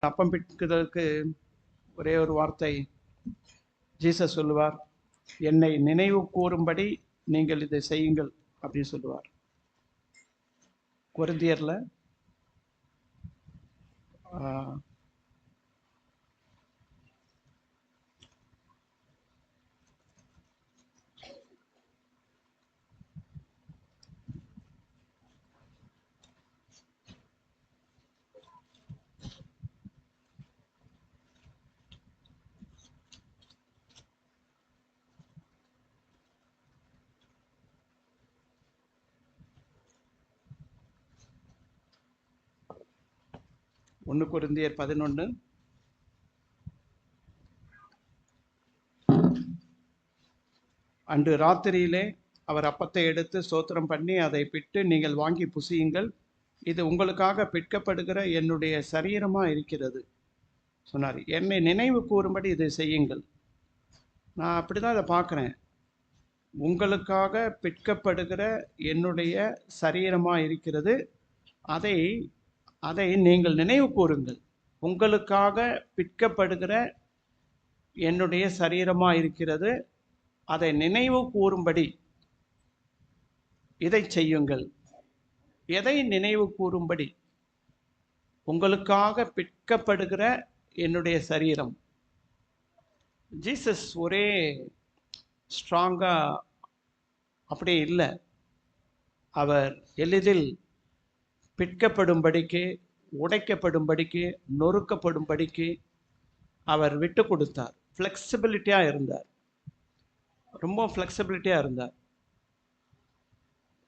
அப்பம் பிட்கிறதுக்கு ஒரே ஒரு வார்த்தை ஜீசஸ் சொல்லுவார், என்னை நினைவு கூறும்படி நீங்கள் இதை செய்யுங்கள் அப்படின்னு சொல்லுவார். கொரிந்தியர்ல 1 கொரிந்தியர் 11 அன்று ராத்திரியிலே அவர் அப்பத்தை எடுத்து ஸ்தோத்திரம் பண்ணி அதை பிட்டு, நீங்கள் வாங்கி புசியுங்கள், இது உங்களுக்காக பிற்கப்படுகிற என்னுடைய சரீரமா இருக்கிறது சொன்னார். என்னை நினைவு கூறும்படி இதை செய்யுங்கள். நான் அப்படிதான் இதை பார்க்குறேன். உங்களுக்காக பிற்கப்படுகிற என்னுடைய சரீரமா இருக்கிறது, அதை அதை நீங்கள் நினைவு கூறுங்கள். உங்களுக்காக பிற்கப்படுகிற என்னுடைய சரீரமா இருக்கிறது, அதை நினைவு கூறும்படி இதை செய்யுங்கள். எதை நினைவு கூறும்படி? உங்களுக்காக பிற்கப்படுகிற என்னுடைய சரீரம். ஜீசஸ் ஒரே ஸ்ட்ராங்கா அப்படியே இல்லை. அவர் எளிதில் பிற்கப்படும்படிக்கு, உடைக்கப்படும்படிக்கு, நொறுக்கப்படும்படிக்கு அவர் விட்டு கொடுத்தார். ஃப்ளெக்சிபிலிட்டியாக இருந்தார், ரொம்ப ஃப்ளெக்சிபிலிட்டியாக இருந்தார்.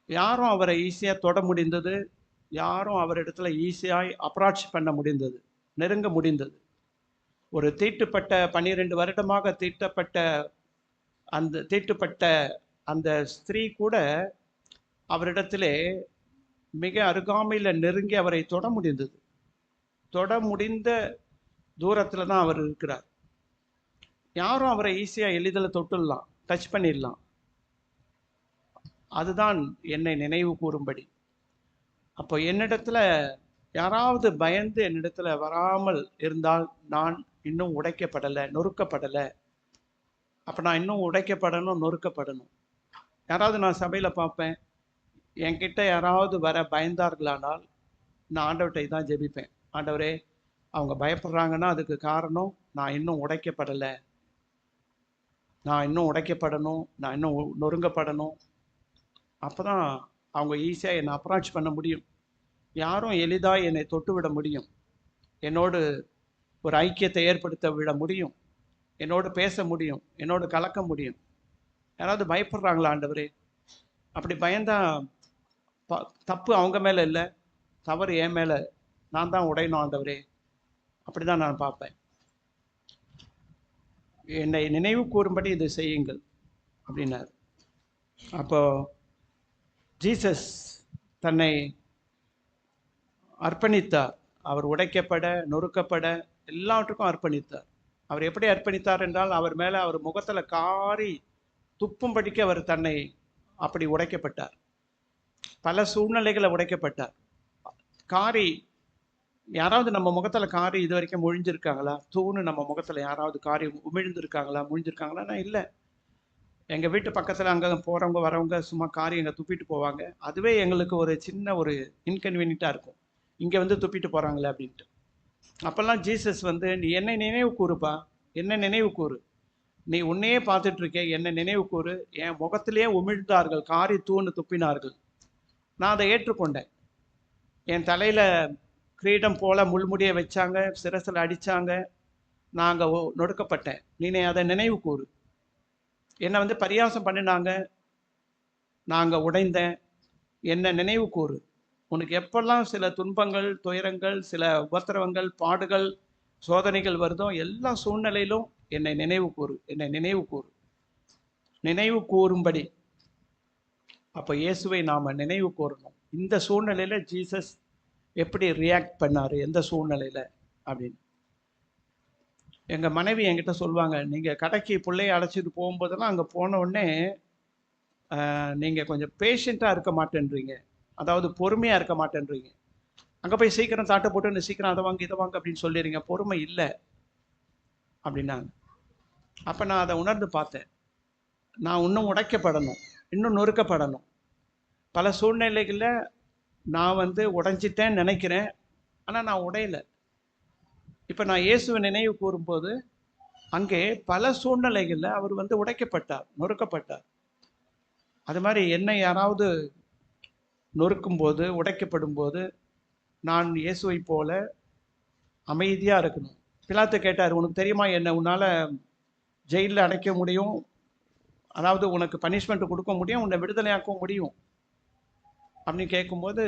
யாரும் அவரை ஈஸியாக தொட முடிந்தது, யாரும் அவரிடத்துல ஈஸியாக அப்ரோச் பண்ண முடிந்தது, நெருங்க முடிந்தது. ஒரு தீட்டுப்பட்ட 12 வருடமாக தீட்டுப்பட்ட அந்த ஸ்திரீ கூட அவரிடத்திலே மிக அருகாமையில் நெருங்கி அவரை தொட முடிந்தது. தொட முடிந்த தூரத்தில் தான் அவர் இருக்கிறார். யாரும் அவரை ஈஸியாக எளிதில் தொட்டுடலாம், டச் பண்ணிடலாம். அதுதான் என்னை நினைவு கூறும்படி. அப்போ என்னிடத்துல யாராவது பயந்து என்னிடத்துல வராமல் இருந்தால் நான் இன்னும் உடைக்கப்படலை, நொறுக்கப்படலை. அப்போ நான் இன்னும் உடைக்கப்படணும், நொறுக்கப்படணும். யாராவது நான் சபையில் பார்ப்பேன், என்கிட்ட யாராவது வர பயந்தார்களானால் நான் ஆண்டவர்கிட்ட தான் ஜெபிப்பேன். ஆண்டவரே, அவங்க பயப்படுறாங்கன்னா அதுக்கு காரணம் நான் இன்னும் உடைக்கப்படலை, நான் இன்னும் உடைக்கப்படணும், நான் இன்னும் நொறுங்கப்படணும். அப்போ தான் அவங்க ஈஸியாக என்னை அப்ரோச் பண்ண முடியும். யாரும் எளிதாக என்னை தொட்டு விட முடியும், என்னோடு ஒரு ஐக்கியத்தை ஏற்படுத்த விட முடியும், என்னோடு பேச முடியும், என்னோடு கலக்க முடியும். யாராவது பயப்படுறாங்களா ஆண்டவரே? அப்படி பயந்தா தப்பு அவங்க மேலே இல்லை, தவறு என் மேலே. நான் தான் உடையணும் ஆண்டவரே. அப்படி தான் நான் பார்ப்பேன். என்னை நினைவு கூறும்படி இதை செய்யுங்கள் அப்படின்னார். அப்போ ஜீசஸ் தன்னை அர்ப்பணித்தார். அவர் உடைக்கப்பட, நொறுக்கப்பட, எல்லாவற்றுக்கும் அர்ப்பணித்தார். அவர் எப்படி அர்ப்பணித்தார் என்றால், அவர் மேலே அவர் முகத்தில் காரி துப்பும்படிக்கு அவர் தன்னை அப்படி உடைக்கப்பட்டார். பல சூழ்நிலைகளை உடைக்கப்பட்டார். காரி, யாராவது நம்ம முகத்தில் காரி இது வரைக்கும் முழிஞ்சிருக்காங்களா? தூணு நம்ம முகத்தில் யாராவது காரி முழிஞ்சிருக்காங்களா? இல்லை. எங்கள் வீட்டு பக்கத்தில் அங்கே போகிறவங்க வரவங்க சும்மா காரி எங்கே துப்பிட்டு போவாங்க. அதுவே எங்களுக்கு ஒரு சின்ன ஒரு இன்கன்வீனியண்ட்டாக இருக்கும், இங்கே வந்து துப்பிட்டு போகிறாங்களே அப்படின்ட்டு. அப்போல்லாம் ஜீசஸ் வந்து, நீ என்னை நினைவு கூறுப்பா, என்ன நினைவு கூறு, நீ உன்னையே பார்த்துட்ருக்கே, என்னை நினைவு கூறு. என் முகத்திலே உமிழ்ந்தார்கள், காரி தூணு துப்பினார்கள். நான் அதை ஏற்றுக்கொண்டேன். என் தலையில் கிரீடம் போல முள்முடியை வச்சாங்க, சிரசில் அடித்தாங்க, நாங்கள் நொடுக்கப்பட்டேன். நீனே அதை நினைவு கூறு. என்னை வந்து பரியாசம் பண்ணினாங்க, நாங்கள் உடைந்தேன், என்னை நினைவு கூறு. உனக்கு எப்பெல்லாம் சில துன்பங்கள், துயரங்கள், சில உபத்திரவங்கள், பாடுகள், சோதனைகள் வருதோ, எல்லா சூழ்நிலையிலும் என்னை நினைவு கூறு, என்னை நினைவு கூறு, நினைவு கூறும்படி. அப்போ இயேசுவை நாம் நினைவு கூறணும். இந்த சூழ்நிலையில் ஜீசஸ் எப்படி ரியாக்ட் பண்ணார், எந்த சூழ்நிலையில் அப்படின்னு. எங்கள் மனைவி என்கிட்ட சொல்லுவாங்க, நீங்கள் கடைக்கு பிள்ளையை அழைச்சிட்டு போகும்போதெல்லாம் அங்கே போன உடனே நீங்கள் கொஞ்சம் பேஷண்ட்டாக இருக்க மாட்டேன்றீங்க, அதாவது பொறுமையாக இருக்க மாட்டேன்றீங்க. அங்கே போய் சீக்கிரம் தாட்டை போட்டு சீக்கிரம் அதை வாங்க இதை வாங்க அப்படின்னு சொல்லிடுறீங்க, பொறுமை இல்லை அப்படின்னாங்க. அப்போ நான் அதை உணர்ந்து பார்த்தேன். நான் இன்னும் உடைக்கப்படணும், இன்னும் நொறுக்கப்படணும். பல சூழ்நிலைகளில் நான் உடைஞ்சிட்டேன்னு நினைக்கிறேன், ஆனால் நான் உடையலை. இப்போ நான் இயேசுவை நினைவு கூறும்போது அங்கே பல சூழ்நிலைகளில் அவர் உடைக்கப்பட்டார், நொறுக்கப்பட்டார். அது மாதிரி என்னை யாராவது நொறுக்கும் போது, உடைக்கப்படும் போது நான் இயேசுவை போல அமைதியாக இருக்கணும். பிலாத்து கேட்டார், உனக்கு தெரியுமா என்ன உன்னால் ஜெயிலில் அடைக்க முடியும், அதாவது உனக்கு பனிஷ்மெண்ட் கொடுக்க முடியும், உன்னை விடுதலையாக்க முடியும் அப்படின்னு கேட்கும்போது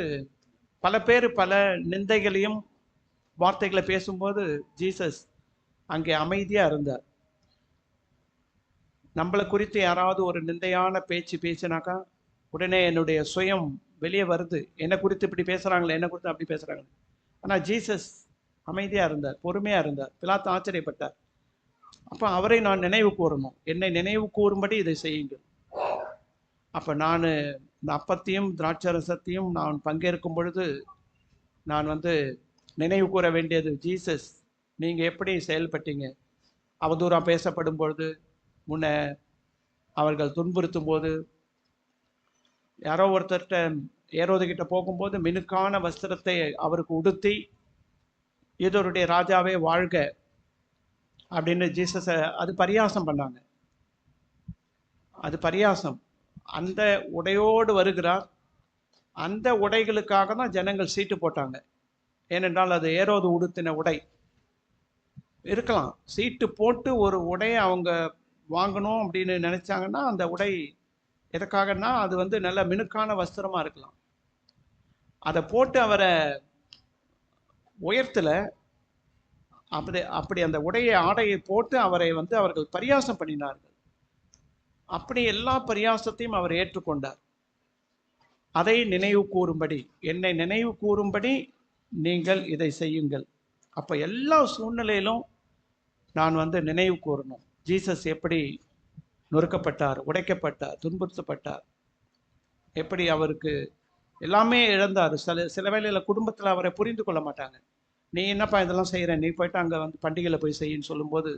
பல பேர் பல நிந்தைகளையும் வார்த்தைகளை பேசும்போது ஜீசஸ் அங்கே அமைதியாக இருந்தார். நம்மளை குறித்து யாராவது ஒரு நிந்தையான பேச்சு பேசினாக்கா உடனே என்னுடைய சுயம் வெளியே வருது, என்னை குறித்து இப்படி பேசுகிறாங்களே, என்னை குறித்து அப்படி பேசுகிறாங்களே. ஆனால் ஜீசஸ் அமைதியாக இருந்தார், பொறுமையாக இருந்தார். பிலாத்து ஆச்சரியப்பட்டார். அப்போ அவரை நான் நினைவு கூறணும், என்னை நினைவு கூறும்படி இதை செய்யுங்கள். அப்போ நான் இந்த அப்பத்தையும் திராட்சரசத்தையும் நான் பங்கேற்கும் பொழுது நான் நினைவு கூற வேண்டியது, ஜீசஸ் நீங்கள் எப்படி செயல்பட்டீங்க, அவதூறாக பேசப்படும் பொழுது, முன்ன அவர்கள் துன்புறுத்தும் போது, யாரோ ஒருத்தர்கிட்ட ஏரோதுகிட்ட போகும்போது மினுக்கான வஸ்திரத்தை அவருக்கு உடுத்தி இதோருடைய ராஜாவே வாழ்க அப்படின்னு ஜீசஸை அது பரியாசம் பண்ணாங்க. அது பரியாசம். அந்த உடையோடு வருகிறார். அந்த உடைகளுக்காக தான் ஜனங்கள் சீட்டு போட்டாங்க. ஏனென்றால் அது ஏரோது உடுத்தின உடை இருக்கலாம். சீட்டு போட்டு ஒரு உடையை அவங்க வாங்கணும் அப்படின்னு நினைச்சாங்கன்னா அந்த உடை எதுக்காகனா அது நல்ல மினுக்கான வஸ்திரமா இருக்கலாம். அதை போட்டு அவரை உயர்த்தல. அப்படி அந்த ஆடையை போட்டு அவரை அவர்கள் பரியாசம் பண்ணினார்கள். அப்படி எல்லா பரியாசத்தையும் அவர் ஏற்றுக்கொண்டார். அதை நினைவு கூறும்படி, என்னை நினைவு கூறும்படி நீங்கள் இதை செய்யுங்கள். அப்போ எல்லா சூழ்நிலையிலும் நான் நினைவு கூறணும், ஜீசஸ் எப்படி நொறுக்கப்பட்டார், உடைக்கப்பட்டார், துன்புறுத்தப்பட்டார், எப்படி அவருக்கு எல்லாமே இழந்தார். சில வேளையில் குடும்பத்தில் அவரை புரிந்து கொள்ள மாட்டாங்க. நீ என்னப்பா இதெல்லாம் செய்கிற, நீ போயிட்டு அங்கே பண்டிகையில் போய் செய்யின்னு சொல்லும்போது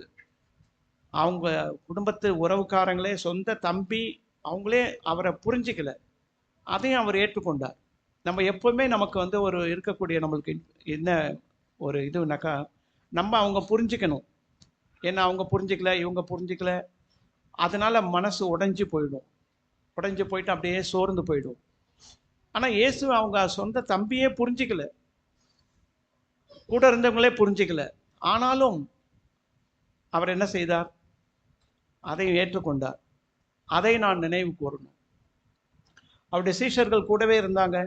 அவங்க குடும்பத்து உறவுக்காரங்களே, சொந்த தம்பி, அவங்களே அவரை புரிஞ்சிக்கல. அதையும் அவர் ஏற்றுக்கொண்டார். நம்ம எப்போவுமே நமக்கு ஒரு இருக்கக்கூடிய நம்மளுக்கு என்ன ஒரு இதுனாக்கா, நம்ம அவங்க புரிஞ்சிக்கணும். ஏன்னா அவங்க புரிஞ்சிக்கல, இவங்க புரிஞ்சிக்கல, அதனால மனசு உடைஞ்சு போயிடும். உடைஞ்சு போயிட்டு அப்படியே சோர்ந்து போயிடும். ஆனால் இயேசு அவங்க சொந்த தம்பியே புரிஞ்சிக்கல, கூட இருந்தவங்களே புரிஞ்சிக்கல. ஆனாலும் அவர் என்ன செய்தார், அதையும் ஏற்றுக்கொண்டார். அதை நான் நினைவு கூறணும். அவருடைய சீஷர்கள் கூடவே இருந்தாங்க,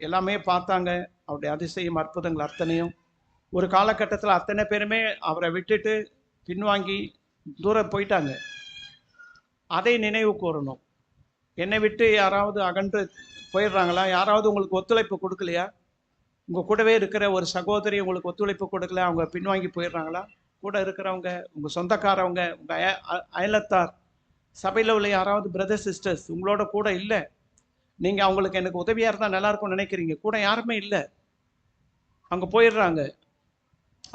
எல்லாமே பார்த்தாங்க, அவருடைய அதிசயம் அற்புதங்கள் அத்தனையும். ஒரு காலகட்டத்தில் அத்தனை பேருமே அவரை விட்டுட்டு பின்வாங்கி தூரம் போயிட்டாங்க. அதை நினைவு கூறணும். என்னை விட்டு யாராவது அகன்று போயிடுறாங்களா, யாராவது உங்களுக்கு ஒத்துழைப்பு கொடுக்கலையா, உங்கள் கூடவே இருக்கிற ஒரு சகோதரி உங்களுக்கு ஒத்துழைப்பு கொடுக்கல, அவங்க பின்வாங்கி போயிடுறாங்களா, கூட இருக்கிறவங்க, உங்கள் சொந்தக்காரவங்க, உங்கள் அயலத்தார், சபையில் உள்ள யாராவது பிரதர் சிஸ்டர்ஸ் உங்களோட கூட இல்லை, நீங்கள் அவங்களுக்கு எனக்கு உதவியாக இருந்தால் நல்லாயிருக்கும்னு நினைக்கிறீங்க, கூட யாருமே இல்லை, அவங்க போயிடுறாங்க.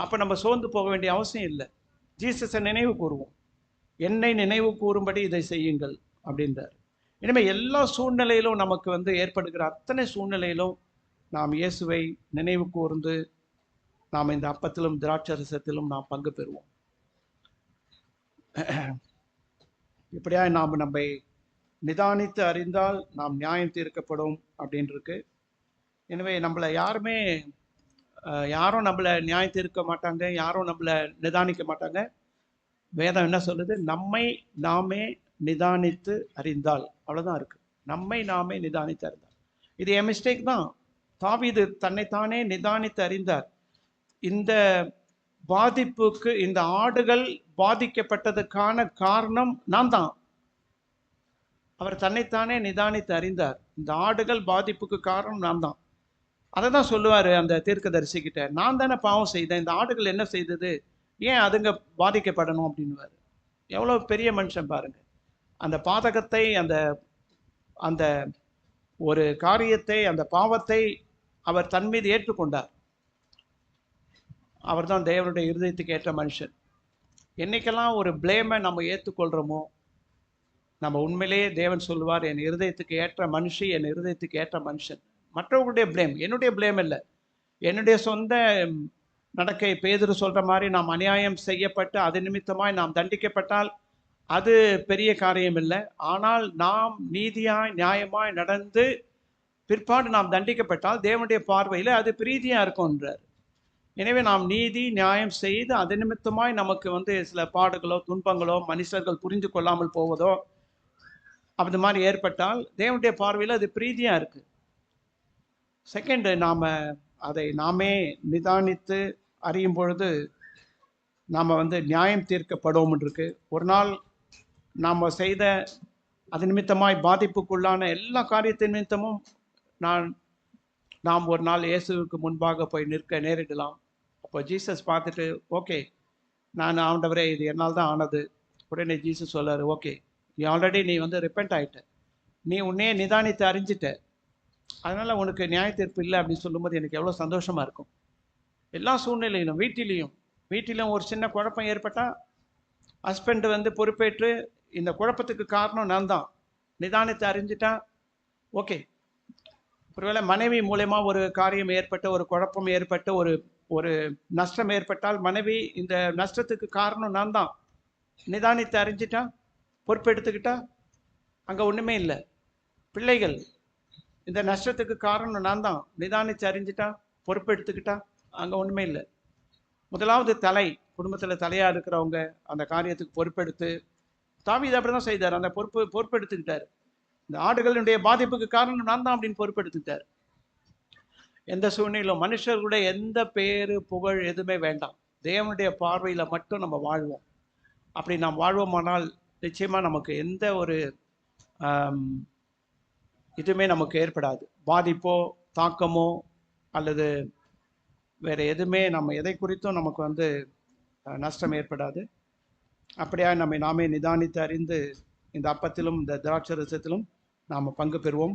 அப்போ நம்ம சோர்ந்து போக வேண்டிய அவசியம் இல்லை. ஜீசஸை நினைவு கூறுவோம், என்னை நினைவு கூறும்படி இதை செய்யுங்கள் அப்படின்றார். இனிமேல் எல்லா சூழ்நிலையிலும் நமக்கு ஏற்படுகிற அத்தனை சூழ்நிலையிலும் நாம் இயேசுவை நினைவு கூர்ந்து நாம் இந்த அப்பத்திலும் திராட்சரசத்திலும் நாம் பங்கு பெறுவோம். இப்படியா நாம் நம்மை நிதானித்து அறிந்தால் நாம் நியாயம் தீர்க்கப்படும் அப்படின்னு இருக்கு. எனவே நம்மளை யாரும் நம்மளை நியாயம் தீர்க்க மாட்டாங்க, யாரும் நம்மளை நிதானிக்க மாட்டாங்க. வேதம் என்ன சொல்லுது, நம்மை நாமே நிதானித்து அறிந்தால், அவ்வளோதான் இருக்கு. நம்மை நாமே நிதானித்து அறிந்தால். இது என் மிஸ்டேக் தான். தாவீது தன்னைத்தானே நிதானித்து அறிந்தார். இந்த பாதிப்புக்கு, இந்த ஆடுகள் பாதிக்கப்பட்டதுக்கான காரணம் நான் தான். அவர் தன்னைத்தானே நிதானித்து அறிந்தார். இந்த ஆடுகள் பாதிப்புக்கு காரணம் நான் தான். அதை தான் சொல்லுவார் அந்த தீர்க்கதரிசிக்கிட்ட, நான் தானே பாவம் செய்தேன், இந்த ஆடுகள் என்ன செய்தது, ஏன் அதுங்க பாதிக்கப்படணும் அப்படின்னுவார். எவ்வளோ பெரிய மனுஷன் பாருங்க. அந்த பாதகத்தை, அந்த அந்த ஒரு காரியத்தை, அந்த பாவத்தை அவர் தன் மீது ஏற்றுக்கொண்டார். அவர் தான் தேவனுடைய இருதயத்துக்கு ஏற்ற மனுஷன். என்னைக்கெல்லாம் ஒரு பிளேமை நம்ம ஏற்றுக்கொள்கிறோமோ, நம்ம உண்மையிலேயே தேவன் சொல்லுவார், என் இருதயத்துக்கு ஏற்ற மனுஷி, என் இருதயத்துக்கு ஏற்ற மனுஷன். மற்றவர்களுடைய பிளேம், என்னுடைய பிளேம் இல்லை. என்னுடைய சொந்த நடக்கை, பேதுரு சொல்ற மாதிரி நாம் அநியாயம் செய்யப்பட்டு அது நிமித்தமாய் நாம் தண்டிக்கப்பட்டால் அது பெரிய காரியம் இல்லை. ஆனால் நாம் நீதியாய் நியாயமாய் நடந்து பிற்பாடு நாம் தண்டிக்கப்பட்டால் தேவனுடைய பார்வையில் அது பிரீதியா இருக்கும்ன்றார். எனவே நாம் நீதி நியாயம் செய்து அது நிமித்தமாய் நமக்கு சில பாடுகளோ துன்பங்களோ மனுஷர்கள் புரிந்து கொள்ளாமல் போவதோ அப்படி மாதிரி ஏற்பட்டால் தேவனுடைய பார்வையில் அது பிரீதியா இருக்கு. செகண்ட், அதை நாமே நிதானித்து அறியும் பொழுது நாம் நியாயம் தீர்க்கப்படுவோம் இருக்கு. ஒரு நாள் நாம் செய்த அது நிமித்தமாய் பாதிப்புக்குள்ளான எல்லா காரியத்தின் நிமித்தமும் நாம் ஒரு நாள் இயேசுவுக்கு முன்பாக போய் நிற்க நேரிடலாம். அப்போ ஜீசஸ் பார்த்துட்டு, ஓகே, நான் ஆண்டவரே இது என்னால் தான் ஆனது. உடனே ஜீசஸ் சொல்லாரு, ஓகே, நீ ஆல்ரெடி ரிப்பெண்ட் ஆகிட்ட, நீ உன்னையே நிதானித்து அறிஞ்சிட்ட, அதனால் உனக்கு நியாய தீர்ப்பு இல்லை அப்படின்னு சொல்லும்போது எனக்கு எவ்வளோ சந்தோஷமாக இருக்கும். எல்லா சூழ்நிலையிலும் வீட்டிலும் ஒரு சின்ன குழப்பம் ஏற்பட்டால் ஹஸ்பண்ட் பொறுப்பேற்று இந்த குழப்பத்துக்கு காரணம் நான் தான் நிதானித்து அறிஞ்சிட்டா ஓகே. ஒருவேளை மனைவி மூலமா ஒரு காரியம் ஏற்பட்டு, ஒரு குழப்பம் ஏற்பட்டு, ஒரு நஷ்டம் ஏற்பட்டால் மனைவி இந்த நஷ்டத்துக்கு காரணம் நான் தான் நிதானித்து அறிஞ்சிட்டா, பொறுப்பெடுத்துக்கிட்டா அங்கே ஒன்றுமே இல்லை. பிள்ளைகள் இந்த நஷ்டத்துக்கு காரணம் நான் தான் நிதானித்து அறிஞ்சிட்டா, பொறுப்பெடுத்துக்கிட்டா அங்கே ஒன்றுமே இல்லை. முதலாவது குடும்பத்தில் தலையாக இருக்கிறவங்க அந்த காரியத்துக்கு பொறுப்பெடுத்து, தாவீது அப்படி தான் செய்தார். அந்த பொறுப்பெடுத்துக்கிட்டார். இந்த ஆடுகளுடைய பாதிப்புக்கு காரணம் நான் தான் அப்படின்னு பொறுப்பெடுத்துக்கிட்டார். எந்த சூழ்நிலையிலும் மனுஷர்களுடைய எந்த பேரு புகழ் எதுவுமே வேண்டாம். தேவனுடைய பார்வையில் மட்டும் நம்ம வாழ்வோம். அப்படி நாம் வாழ்வோமானால் நிச்சயமாக நமக்கு எந்த ஒரு இதுவுமே நமக்கு ஏற்படாது. பாதிப்போ தாக்கமோ அல்லது வேறு எதுவுமே நம்ம எதை குறித்தும் நமக்கு நஷ்டம் ஏற்படாது. அப்படியா நம்மை நாமே நிதானித்து அறிந்து இந்த அப்பத்திலும் இந்த திராட்சை ரசத்திலும் நாம் பங்கு பெறுவோம்.